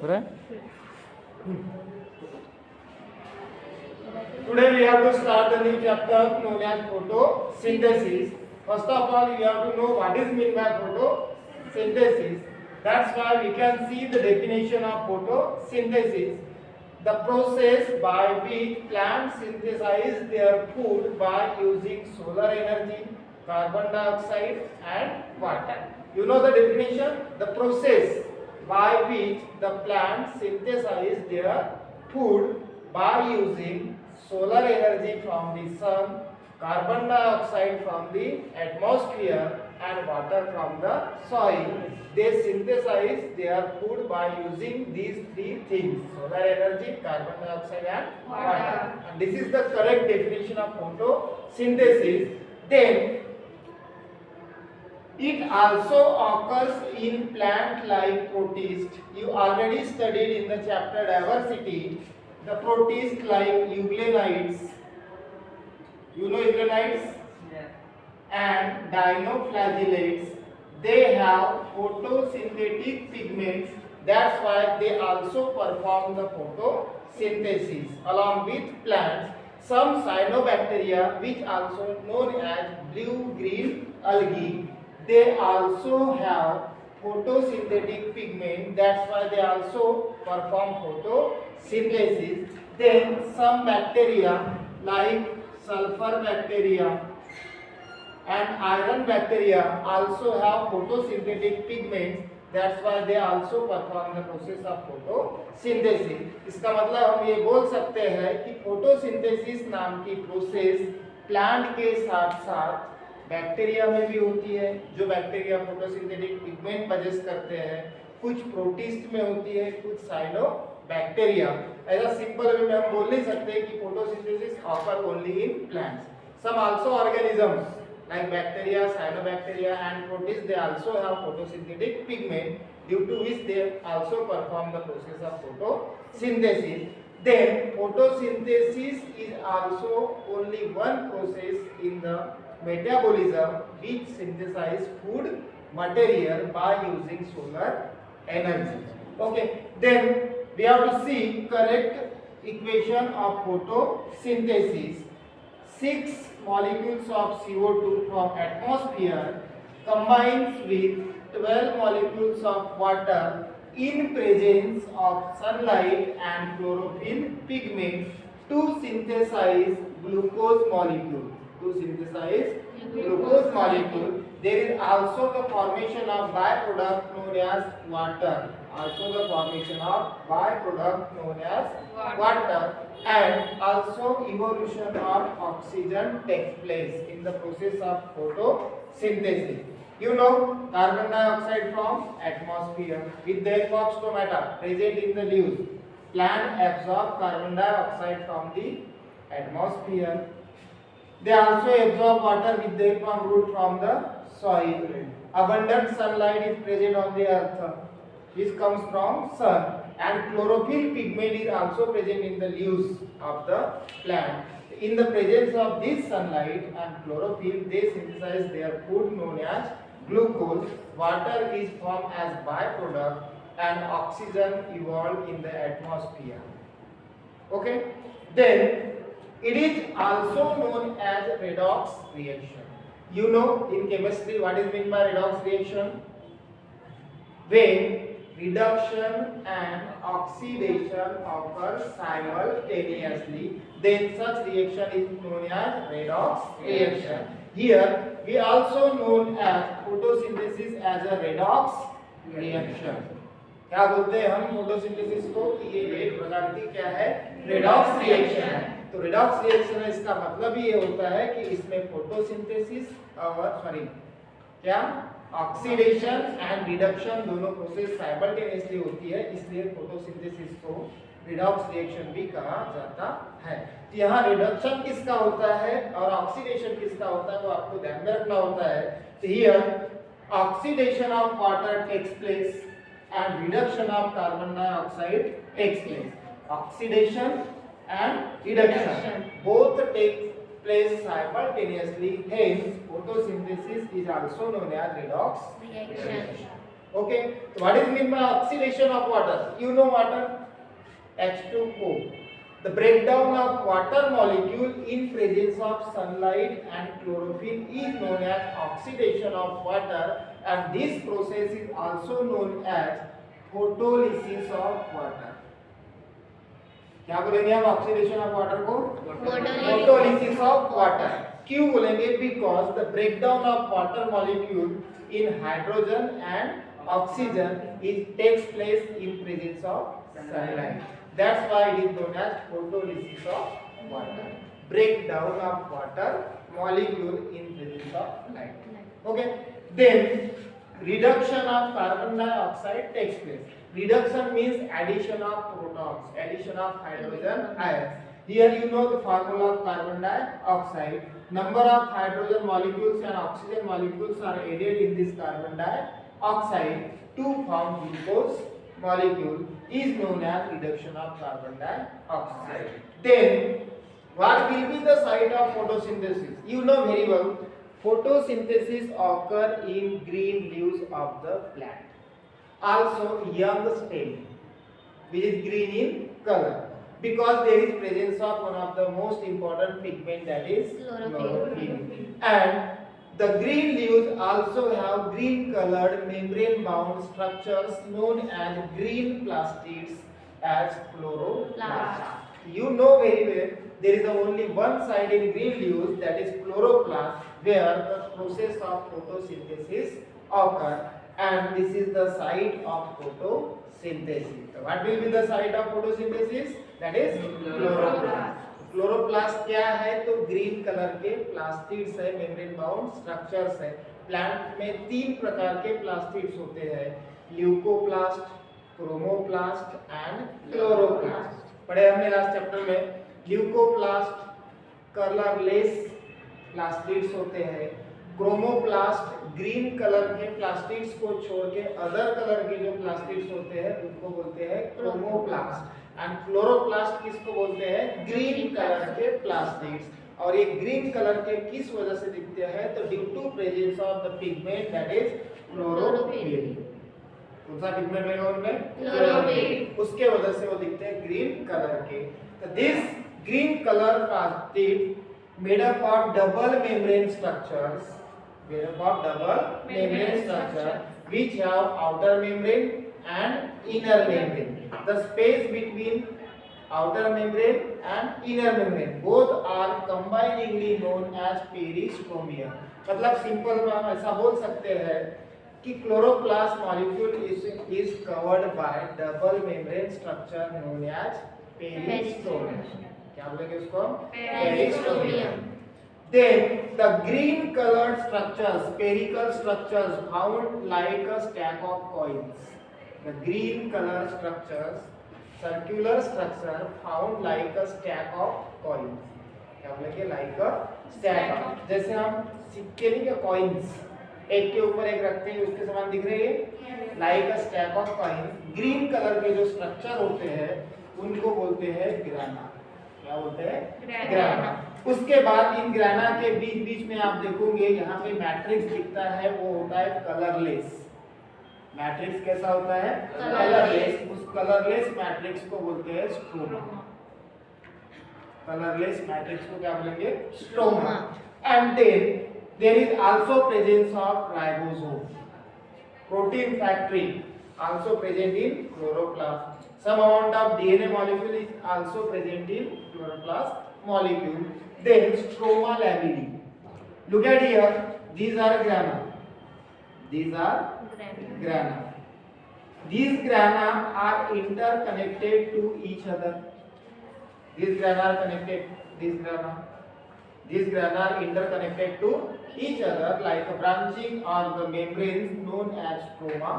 right? Today we have to start the new chapter known as photosynthesis. First of all, you have to know what is meant by photosynthesis. That's why we can see the definition of photosynthesis. The process by which plants synthesize their food by using solar energy, carbon dioxide and water. You know the definition? The process by which the plants synthesize their food by using solar energy from the sun, carbon dioxide from the atmosphere and water from the soil. They synthesize their food by using these three things: solar energy, carbon dioxide and water. And this is the correct definition of photosynthesis. Then it also occurs in plant like protist. You already studied in the chapter diversity the protist like euglenids. You know euglenids? Yeah. And dinoflagellates. They have photosynthetic pigments. That's why they also perform the photosynthesis along with plants. Some cyanobacteria, which also known as blue-green algae, they also have photosynthetic pigment. That's why they also perform photosynthesis. Then some bacteria like sulfur bacteria and iron bacteria also have photosynthetic pigments. That's why they also perform the process of photosynthesis. इसका मतलब हम ये बोल सकते हैं कि photosynthesis नाम की प्रोसेस प्लांट के साथ साथ बैक्टीरिया में भी होती है, जो बैक्टीरिया फोटोसिंथेटिक पिगमेंट पजेस करते हैं, कुछ प्रोटिस्ट में होती है, कुछ साइनोबैक्टीरिया. ऐसा सिंपल वे में हम बोल नहीं सकते कि photosynthesis occur only in plants. Some also organisms like bacteria, cyanobacteria and protists, they also have photosynthetic pigment, due to which they also perform the process of photosynthesis. Then photosynthesis is also only one process in the metabolism which synthesize food material by using solar energy. Okay, then we have to see correct equation of photosynthesis. 6 molecules of CO2 from atmosphere combines with 12 molecules of water in presence of sunlight and chlorophyll pigment to synthesize glucose molecule. There is also the formation of byproduct known as water. And also evolution of oxygen takes place in the process of photosynthesis. You know carbon dioxide from atmosphere with the help of stomata present in the leaves. Plant absorb carbon dioxide from the atmosphere. They also absorb water with the help of root from the soil. Abundant sunlight is present on the earth, which comes from sun, and chlorophyll pigment is also present in the leaves of the plant. In the presence of this sunlight and chlorophyll, they synthesize their food known as glucose. Water is formed as byproduct and oxygen evolved in the atmosphere. Okay, then it is also known as redox reaction. You know in chemistry what is meant by redox reaction? When reduction and oxidation occur simultaneously, then such reaction is known as redox reaction. Here we also known as photosynthesis as a redox reaction. क्या बोलते हैं हम photosynthesis को कि ये एक प्रकार की क्या है, रेडॉक्स रिएक्शन है. तो रेडॉक्स रिएक्शन है, इसका मतलब ये होता है कि इसमें फोटोसिंथेसिस और क्या ऑक्सीडेशन एंड रिडक्शन दोनों प्रोसेस साइमल्टेनियसली होती है, इसलिए फोटोसिंथेसिस को रिडॉक्स रिएक्शन भी कहा जाता है. तो यहाँ रिडक्शन किसका होता है और ऑक्सीडेशन किसका होता है वो आपको ध्यान में रखना होता है. तो here oxidation of water takes place and reduction of carbon dioxide takes place. Oxidation and reduction both take place simultaneously. Hence, photosynthesis is also known as redox reaction. Okay, so what is mean by oxidation of water? You know water, H2O. The breakdown of water molecule in presence of sunlight and chlorophyll is known as oxidation of water, and this process is also known as photolysis of water. क्या बोलेंगे हम oxidation of water को? Photolysis of water. क्यों बोलेंगे? Because the breakdown of water molecule in hydrogen and oxygen is takes place in presence of sunlight. That's why it is known as photolysis of water. Breakdown of water molecule in presence of light. Okay, then reduction of carbon dioxide takes place. Reduction means addition of protons, addition of hydrogen ions. Here you know the formula of carbon dioxide. Number of hydrogen molecules and oxygen molecules are added in this carbon dioxide to form glucose molecule is known as reduction of carbon dioxide. Then what will be the site of photosynthesis? You know very well. Photosynthesis occur in green leaves of the plant. Also young stem, which is green in color, because there is presence of one of the most important pigment, that is chlorophyll. And the green leaves also have green colored membrane bound structures known as green plastids as chloroplasts. You know very well there is only one side in green leaves, that is chloroplast, where the process of photosynthesis occur, and this is the site of photosynthesis. So what will be the site of photosynthesis? That is chloroplast. Chloroplast क्या है? तो green colour के plastids है, membrane bound structures है. Plant में 3 प्रकार के plastids होते हैं, ल्यूकोप्लास्ट, क्रोमोप्लास्ट एंड क्लोरोप्लास्ट. पढ़े हमने लास्ट चैप्टर में. ल्यूकोप्लास्ट कलरलेस प्लास्टिड्स होते हैं. क्रोमोप्लास्ट ग्रीन कलर के प्लास्टिड्स को छोड़ के अदर कलर के जो प्लास्टिड्स होते हैं उनको बोलते हैं क्रोमोप्लास्ट. एंड क्लोरोप्लास्ट किसको बोलते हैं? ग्रीन कलर के प्लास्टिड्स. और ये ग्रीन कलर के किस वजह से दिखते हैं? तो due to presence of the pigment, that is chlorophyll. कौन सा पिगमेंट रहेगा उनमें? क्लोरोफिल. उसके वजह से वो दिखते हैं ग्रीन कलर के. तो this green color plastic made up of double membrane structures, which have outer membrane and inner membrane. The space between outer membrane and inner membrane both are combiningly known as peristromia. मतलब simple में हम ऐसा बोल सकते हैं कि chloroplast molecule is covered by double membrane structure known as peristromia. क्या बोलेंगे उसको? Peristomium. Then the green colored structures, spherical structures found like a stack of coins. The green colored structures, circular structure found like a stack of coins. क्या बोलेंगे? Like a stack of. जैसे हम सिक्के नहीं क्या coins एक के ऊपर एक रखते हैं, उसके समान दिख रहे हैं? Like a stack of coins. Green colour के जो स्ट्रक्चर होते हैं उनको बोलते हैं ग्राना. क्या बोलते हैं? ग्राना. उसके बाद इन ग्राना के बीच बीच में आप देखोगे यहाँ पे मैट्रिक्स दिखता है, वो होता है कलरलेस. मैट्रिक्स कैसा होता है? कलरलेस. उस कलरलेस मैट्रिक्स को बोलते हैं स्ट्रोमा. कलरलेस मैट्रिक्स को क्या बोलेंगे? Stroma. And then there is also presence of ribosome, protein factory also present in chloroplast. Some amount of DNA molecule is also present in chloroplast molecule. Then stroma lamellae. Look at here. These are grana. These are grana. These grana are interconnected to each other. These grana are connected. These grana are interconnected to each other like a branching or the membranes known as stroma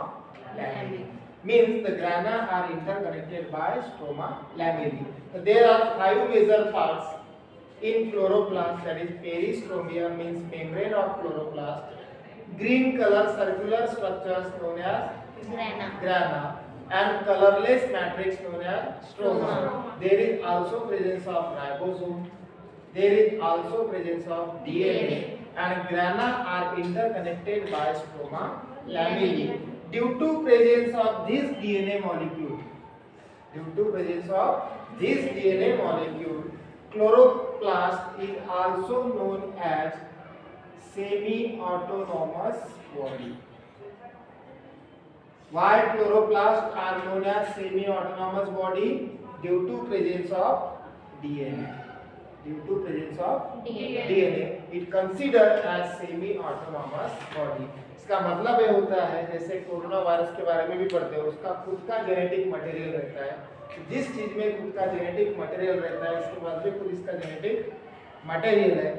lamellae. Means the grana are interconnected by stroma lamellae. So there are 5 major parts in chloroplast, that is peristromia means membrane of chloroplast, green color circular structures known as grana, and colorless matrix known as stroma. There is also presence of ribosome. There is also presence of DNA, and grana are interconnected by stroma lamellae. due to presence of this DNA molecule, due to presence of this DNA molecule, chloroplast is also known as semi-autonomous body. Why chloroplasts are known as semi-autonomous body? Due to presence of DNA. Due to presence of DNA, it considered as semi-autonomous body. इसका मतलब ये होता है, जैसे corona virus के बारे में भी पढ़ते हो, उसका खुद का जेनेटिक मटेरियल रहता है। जिस चीज में खुद का जेनेटिक मटेरियल रहता है, इसके बाद भी खुद इसका जेनेटिक मटेरियल है,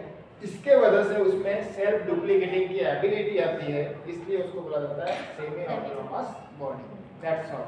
इसके वजह से उसमें सेल्फ डुप्लीकेटिंग की एबिलिटी आती है, इसलिए उसको बोला जाता है semi autonomous body. That's all.